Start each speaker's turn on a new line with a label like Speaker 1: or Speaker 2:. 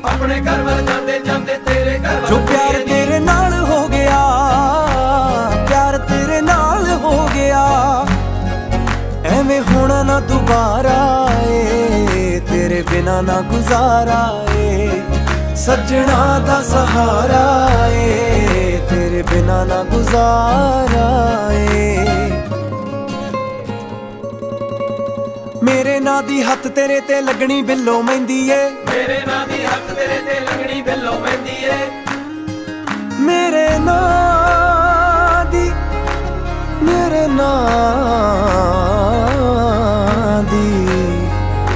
Speaker 1: अपने घर वाल जाते जाते तेरे घर
Speaker 2: जो प्यार तेरे नाल हो गया, प्यार तेरे नाल हो गया, एवें होना ना दोबारा ए, तेरे बिना ना गुजारा ए, सजना दा सहारा ए, तेरे बिना ना गुजारा ए। मेरे नां दी हत्थ तेरे ते लगनी बिल्लो मेहंदी ए,
Speaker 1: मेरे नां दी हत्थ तेरे ते लगनी बिल्लो